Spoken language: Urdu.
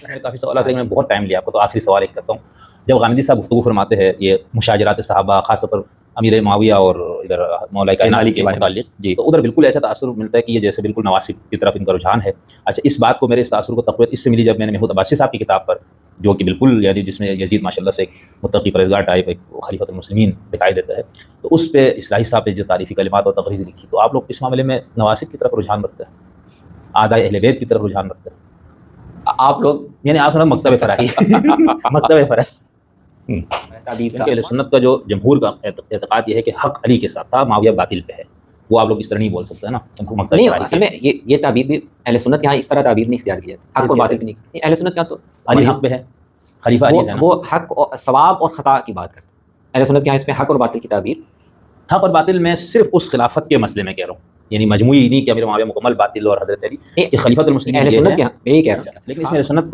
کافی سوالات ہیں، میں بہت ٹائم لیا آپ کو، تو آخری سوال ایک کرتا ہوں. جب غامدی صاحب گفتگو فرماتے ہیں یہ مشاجرات صحابہ، خاص طور پر امیر معاویہ اور ادھر مولا کائنات کے متعلق، تو ادھر بالکل ایسا تاثر ملتا ہے کہ یہ جیسے بالکل نواسب کی طرف ان کا رجحان ہے. اچھا، اس بات کو میرے اس تاثر کو تقویت اس سے ملی جب میں نے محمود عباسی صاحب کی کتاب پر، جو کہ بالکل یعنی جس میں یزید ماشاء اللہ سے ایک متقی پرہیزگار ٹائپ ایک خلیفۃ المسلمین دکھائی دیتا ہے، تو اس پہ اصلاحی صاحب نے جو تعریفی کلمات اور تقریر لکھی، تو آپ لوگ اس معاملے میں نواسب کی طرف رجحان رکھتے ہیں، آدائے اہل بیت کی طرف رجحان رکھتے ہیں آپ لوگ؟ یعنی آپ سنا مکتب فراہی مکتب فراہی کیونکہ اہل سنت کا جو جمہور کا اعتقاد یہ ہے کہ حق علی کے ساتھ تھا، معاویہ باطل پہ ہے. وہ آپ لوگ اس طرح نہیں بول سکتے ہیں نا. نہیں، اصل میں یہ تعبیر بھی اہل سنت یہاں اس طرح تعبیر نہیں اختیار کی جاتی، حق اور باطل بھی نہیں. اہل سنت کیا تو علی حق پہ ہے، خلیفہ علی ہے نا. وہ حق اور ثواب اور خطا کی بات کرتے ہیں. اہل سنت یہاں اس میں حق اور باطل کی تعبیر. حق اور باطل میں صرف اس خلافت کے مسئلے میں کہہ رہا ہوں، یعنی مجموعی نہیں کہ امیر معاویہ مکمل باطل اور حضرت علی کہ خلیفۃ المسلمین اہل سنت یہاں یہی کہہ رہا ہوں. لیکن اس میں سنت کو